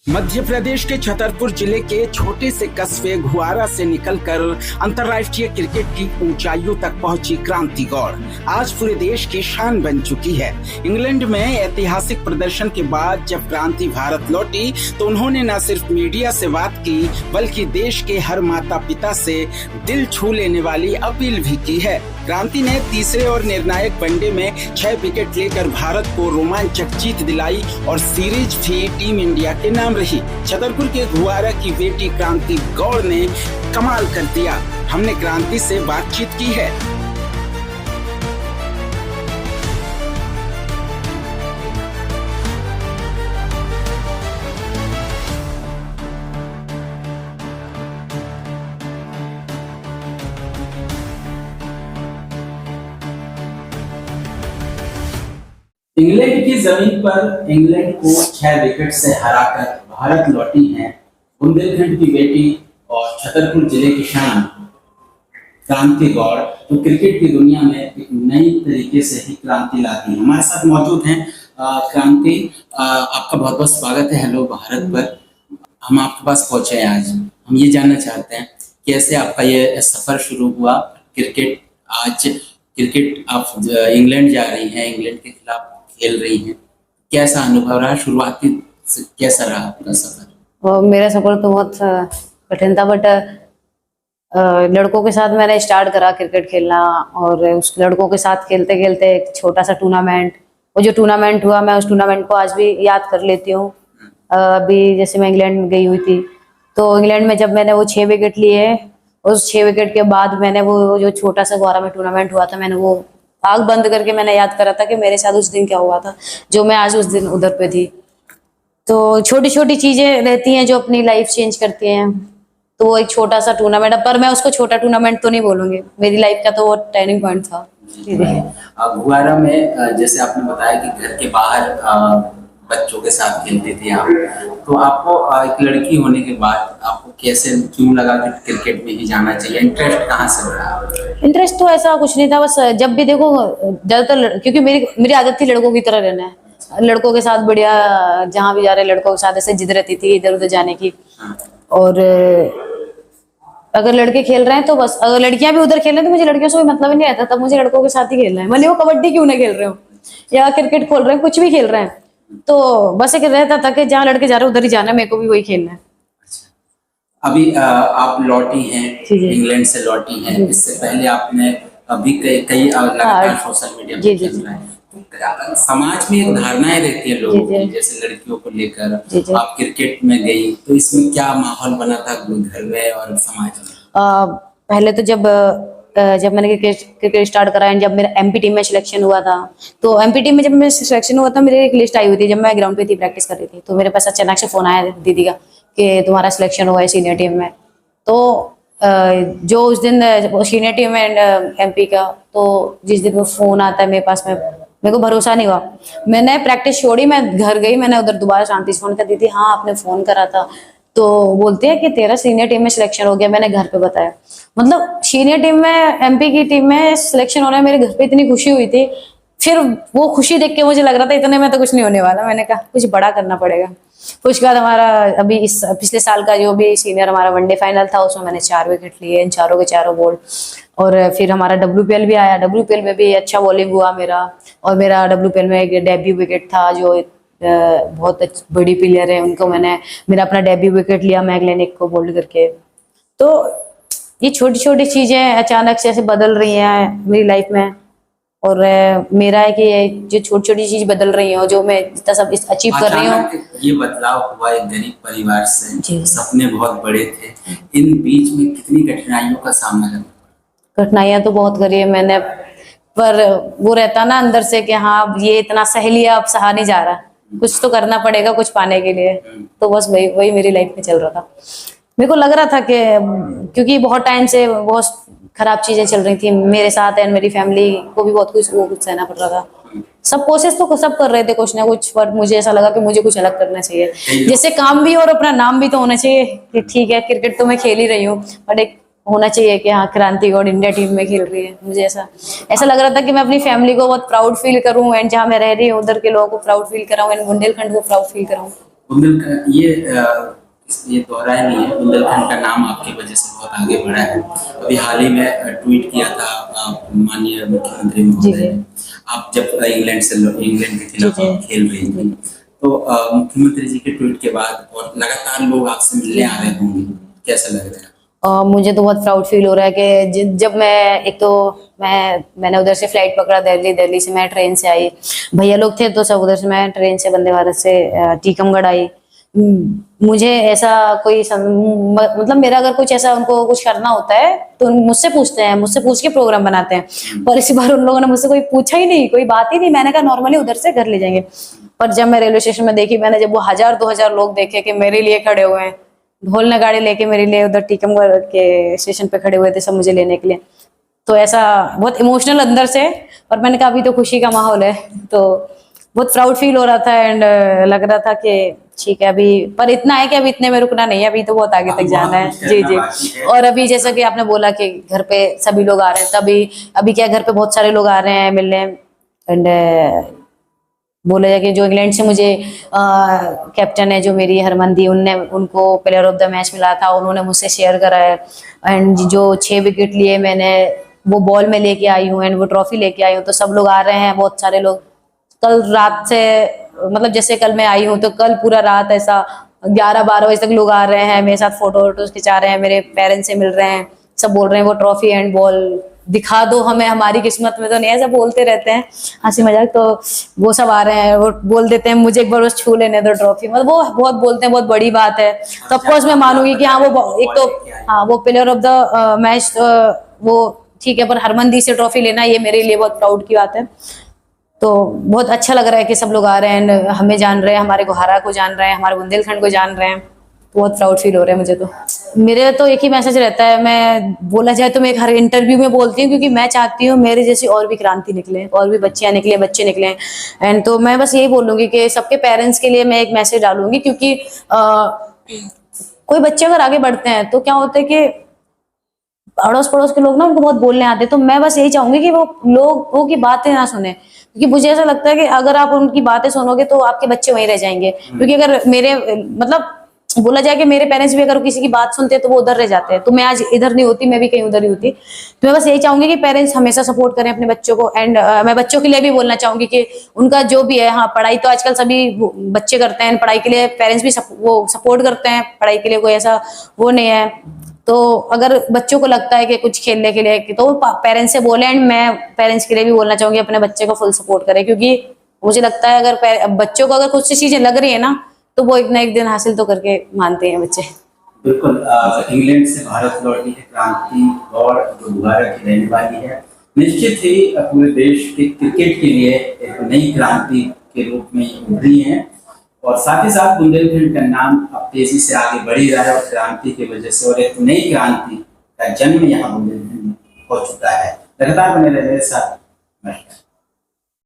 मध्य प्रदेश के छतरपुर जिले के छोटे से कस्बे घुआरा से निकलकर अंतर्राष्ट्रीय क्रिकेट की ऊंचाइयों तक पहुंची क्रांति गौड़ आज पूरे देश की शान बन चुकी है। इंग्लैंड में ऐतिहासिक प्रदर्शन के बाद जब क्रांति भारत लौटी तो उन्होंने न सिर्फ मीडिया से बात की बल्कि देश के हर माता पिता से दिल छू लेने वाली अपील भी की है। क्रांति ने तीसरे और निर्णायक वनडे में 6 विकेट लेकर भारत को रोमांचक जीत दिलाई और सीरीज भी टीम इंडिया के नाम रही। छतरपुर के घुआरा की बेटी क्रांति गौड़ ने कमाल कर दिया। हमने क्रांति से बातचीत की है। इंग्लैंड की जमीन पर इंग्लैंड को 6 विकेट से हराकर भारत लौटी हैं बुंदेलखंड की बेटी और छतरपुर जिले की शान क्रांति गौड़, तो क्रिकेट की दुनिया में एक नई तरीके से ही क्रांति लाती है। हमारे साथ मौजूद हैं क्रांति, आपका बहुत बहुत स्वागत है हेलो भारत पर। हम आपके पास पहुंचे हैं आज। हम ये जानना चाहते हैं कैसे आपका ये सफर शुरू हुआ क्रिकेट। आज क्रिकेट आप इंग्लैंड जा रही हैं, इंग्लैंड के खिलाफ खेल रही हैं, कैसा अनुभव रहा? शुरुआती कैसा रहा आपका सफर? मेरा सफर तो बहुत कठिन था, बट लड़कों के साथ मैंने स्टार्ट करा क्रिकेट खेलना और उस लड़कों के साथ खेलते खेलते एक छोटा सा टूर्नामेंट, वो जो टूर्नामेंट हुआ मैं उस टूर्नामेंट को आज भी याद कर लेती हूँ। अभी जैसे मैं इंग्लैंड में गई हुई थी तो इंग्लैंड में जब मैंने वो 6 विकेट लिए, उस 6 विकेट के बाद मैंने वो जो छोटा सा घुआरा में टूर्नामेंट हुआ था, मैंने वो आग बंद करके मैंने याद करा था कि मेरे साथ उस दिन क्या हुआ था, जो मैं आज उस दिन उधर पे थी। तो छोटी छोटी चीजें रहती हैं जो अपनी लाइफ चेंज करती हैं। तो वो एक छोटा सा टूर्नामेंट, पर मैं उसको छोटा टूर्नामेंट तो नहीं बोलूंगी, मेरी लाइफ का तो वो टर्निंग पॉइंट था। घुआरा में जैसे आपने बताया कि घर के बाहर बच्चों के साथ खेलते थे आप, तो आपको एक लड़की होने के बाद आपको कैसे क्यों लगा कि क्रिकेट में ही जाना चाहिए? इंटरेस्ट कहाँ से बढ़ा? इंटरेस्ट तो ऐसा कुछ नहीं था, बस जब भी देखो ज्यादातर क्योंकि मेरी आदत थी लड़कों की तरह रहना है, लड़कों के साथ बढ़िया जहाँ भी जा रहे लड़कों के साथ ऐसे जिद रहती थी इधर उधर जाने की। और अगर लड़के खेल रहे हैं तो बस, अगर लड़कियां भी उधर खेल रहे हैं तो मुझे लड़कियों से कोई मतलब ही नहीं रहता, तब मुझे लड़कों के साथ ही खेलना है, भले वो कबड्डी क्यों ना खेल रहे हो या क्रिकेट खेल रहे हैं, कुछ भी खेल रहे हैं, तो बस एक रहता था कि जहाँ लड़के जा रहे हैं उधर ही जाना है, मेरे को भी वही खेलना है। अभी आप लौटी हैं, इंग्लैंड से लौटी हैं, इससे पहले आपने अभी कई लगातार सोशल मीडिया पे चल रहा है, तो समाज में एक धारणाएं रहती है लोगों की, जैसे लड़कियों को लेकर आप क्रिकेट में गई, तो इसमें क्या माहौल बना था घर में और समाज में? पहले तो जब मैंने क्रिकेट स्टार्ट करा है, जब मेरा एमपी टीम में सिलेक्शन हुआ था, तो एमपी टीम में जब मेरा सिलेक्शन हुआ था मेरी एक लिस्ट आई हुई थी, जब मैं ग्राउंड पे थी प्रैक्टिस कर रही थी, तो मेरे पास अचानक से फोन आया दीदी का कि तुम्हारा सिलेक्शन हुआ है सीनियर टीम में। तो जो उस दिन सीनियर टीम में एमपी का, तो जिस दिन वो फोन आता है मेरे पास में, मेरे को भरोसा नहीं हुआ। मैंने प्रैक्टिस छोड़ी, मैं घर गई, मैंने उधर दोबारा शांति से फोन कर दी थी, हाँ आपने फोन करा था, तो बोलते हैं कि तेरा सीनियर टीम में सिलेक्शन हो गया। मैंने घर पे बताया, मतलब सीनियर टीम में एमपी की टीम में सिलेक्शन हो रहा है, मेरे घर पे इतनी खुशी हुई थी। फिर वो खुशी देख के मुझे लग रहा था इतने में तो कुछ नहीं होने वाला, मैंने कहा कुछ बड़ा करना पड़ेगा। उसके बाद हमारा अभी इस पिछले साल का जो भी सीनियर हमारा वनडे फाइनल था, उसमें मैंने 4 विकेट लिए, इन चारों के चारों बोल्ड। और फिर हमारा WPL भी आया, WPL में भी अच्छा बॉलिंग हुआ मेरा, और मेरा WPL में एक डेब्यू विकेट था, जो बहुत बड़ी प्लेयर है उनको मेरा अपना डेब्यू विकेट लिया मैगलेनिक को बोल्ड करके। तो ये छोटी छोटी चीजें अचानक से ऐसे बदल रही हैं मेरी लाइफ में, और मेरा है कि जो छोटी छोटी चीज बदल रही है, जो मैं जितना सब अचीव कर रही हूँ। ये बदलाव हुआ एक गरीब परिवार से, सपने बहुत बड़े थे, इन बीच में कितनी कठिनाइयों का सामना करना पड़ा? कठिनाइयां तो बहुत करी है मैंने, पर वो रहता ना अंदर से कि हाँ ये इतना सह लिया, अब सहा नहीं जा रहा, कुछ तो करना पड़ेगा कुछ पाने के लिए। तो बस वही मेरी लाइफ में चल रहा था। मेरे को लग रहा था कि क्योंकि बहुत टाइम से बहुत खराब चीजें चल रही थी मेरे साथ, एंड मेरी फैमिली को भी बहुत कुछ सहना पड़ रहा था। सब कोशिश तो सब कर रहे थे कुछ ना कुछ, पर मुझे ऐसा लगा कि मुझे कुछ अलग करना चाहिए, जैसे काम भी और अपना नाम भी तो होना चाहिए कि ठीक है क्रिकेट तो मैं खेल ही रही हूँ, बट एक होना चाहिए कि हाँ क्रांति गौड़ इंडिया टीम में खेल रही है। मुझे ऐसा लग रहा था कि मैं अपनी फैमिली को बहुत प्राउड फील करूं, एंड जहाँ मैं रह रही हूँ उधर के लोगों को प्राउड फील कराऊं, एंड बुंदेलखंड को प्राउड फील कराऊं। बुंदेलखंड ये दोहराया नहीं है, बुंदेलखंड का नाम आपकी वजह से बहुत आगे बढ़ा है। अभी हाल ही में ट्वीट किया था माननीय मुख्यमंत्री महोदय ने, आप जब इंग्लैंड के खिलाफ खेल रही थी, तो मुख्यमंत्री जी के ट्वीट के बाद और लगातार लोग आपसे मिलने आ रहे होंगे, कैसा लग रहा है? मुझे तो बहुत प्राउड फील हो रहा है कि जब मैंने उधर से फ्लाइट पकड़ा, दिल्ली से मैं ट्रेन से आई, भैया लोग थे तो सब उधर से, मैं ट्रेन से वंदे भारत से टीकमगढ़ आई। मुझे ऐसा कोई मतलब मेरा अगर कुछ ऐसा उनको कुछ करना होता है तो मुझसे पूछते हैं, मुझसे पूछ के प्रोग्राम बनाते हैं। पर इस बार उन लोगों ने मुझसे कोई पूछा ही नहीं, कोई बात ही नहीं। मैंने कहा नॉर्मली उधर से घर ले जाएंगे। पर जब मैं रेलवे स्टेशन में देखी, मैंने जब वो 1000-2000 लोग देखे कि मेरे लिए खड़े हुए हैं, ढोल नगाड़े लेके मेरे लिए उधर टीकमगढ़ के स्टेशन पे खड़े हुए थे सब मुझे लेने के लिए, तो ऐसा बहुत इमोशनल अंदर से। और मैंने कहा अभी तो खुशी का माहौल है, तो बहुत प्राउड फील हो रहा था एंड लग रहा था कि ठीक है अभी, पर इतना है कि अभी इतने में रुकना नहीं है, अभी तो बहुत आगे तक जाना है। जी। और अभी जैसा कि आपने बोला कि घर पे सभी लोग आ रहे हैं, तभी अभी क्या घर पे बहुत सारे लोग आ रहे हैं मिलने। एंड बोला जाए कि जो इंग्लैंड से मुझे कैप्टन है जो मेरी हरमन दी, उनको प्लेयर ऑफ द मैच मिला था, उन्होंने मुझसे शेयर करा है। एंड जो 6 विकेट लिए मैंने वो बॉल में लेके आई हूँ एंड वो ट्रॉफी लेके आई हूँ, तो सब लोग आ रहे हैं, बहुत सारे लोग। कल रात से मतलब जैसे कल मैं आई हूँ तो कल पूरा रात ऐसा 11-12 बजे तक लोग आ रहे हैं, मेरे साथ फोटो खिंचा रहे हैं, मेरे पेरेंट्स से मिल रहे हैं, सब बोल रहे हैं वो ट्रॉफी एंड बॉल दिखा दो हमें, हमारी किस्मत में तो नहीं, ऐसा बोलते रहते हैं हंसी मजाक। तो वो सब आ रहे हैं, वो बोल देते हैं मुझे एक बार बस छू लेने दो ट्रॉफी, मतलब वो बहुत बोलते हैं, बहुत बड़ी बात है। तो ऑफकोर्स मैं मानूंगी कि हाँ वो एक तो हाँ वो प्लेयर ऑफ द मैच वो ठीक है, पर हरमनदी से ट्रॉफी लेना ये मेरे लिए बहुत प्राउड की बात है। तो बहुत अच्छा लग रहा है कि सब लोग आ रहे हैं, हमें जान रहे हैं, हमारे गोहारा को जान रहे हैं, हमारे बुंदेलखंड को जान रहे हैं, बहुत प्राउड फील हो रहा है मुझे। तो मेरे तो एक ही मैसेज रहता है, मैं बोला जाए तो मैं हर इंटरव्यू में बोलती हूँ, क्योंकि मैं चाहती हूँ मेरे जैसी और भी क्रांति निकले, और भी बच्चियां निकले, बच्चे निकले। एंड तो मैं बस यही बोलूंगी कि सबके पेरेंट्स के लिए मैं एक मैसेज डालूंगी, क्योंकि कोई बच्चे अगर आगे बढ़ते हैं तो क्या होता है कि अड़ोस पड़ोस के लोग ना उनको बहुत बोलने आते हैं। तो मैं बस यही चाहूंगी कि वो लोगों की बातें ना सुने, क्योंकि मुझे ऐसा लगता है कि अगर आप उनकी बातें सुनोगे तो आपके बच्चे वहीं रह जाएंगे। क्योंकि अगर मेरे मतलब बोला जाए कि मेरे पेरेंट्स भी अगर किसी की बात सुनते हैं तो वो उधर रह जाते हैं, तो मैं आज इधर नहीं होती, मैं भी कहीं उधर ही होती। तो मैं बस यही चाहूंगी कि पेरेंट्स हमेशा सपोर्ट करें अपने बच्चों को। एंड मैं बच्चों के लिए भी बोलना चाहूंगी कि उनका जो भी है, हाँ पढ़ाई तो आजकल सभी बच्चे करते हैं, पढ़ाई के लिए पेरेंट्स भी वो सपोर्ट करते हैं, पढ़ाई के लिए कोई ऐसा वो नहीं है। तो अगर बच्चों को लगता है कि कुछ खेलने के लिए तो पेरेंट्स से बोले। एंड मैं पेरेंट्स के लिए भी बोलना चाहूंगी अपने बच्चे को फुल सपोर्ट करें, क्योंकि मुझे लगता है अगर बच्चों को अगर कुछ सी चीजें लग रही है ना, तो वो एक ना एक दिन हासिल तो करके मानते हैं बच्चे। बिल्कुल। इंग्लैंड से भारत लौटी है क्रांति और जो दोबारा की रहने वाली है, निश्चित ही पूरे देश के क्रिकेट के लिए एक नई क्रांति के रूप में उभरी है। और साथ ही साथ बुंदेलखंड का नाम अब तेजी से आगे बढ़ी रहा है, और क्रांति की वजह से और एक नई क्रांति का जन्म यहाँ बुंदेलखंड में हो चुका है। लगातार बने रहे मेरे साथ। नमस्कार।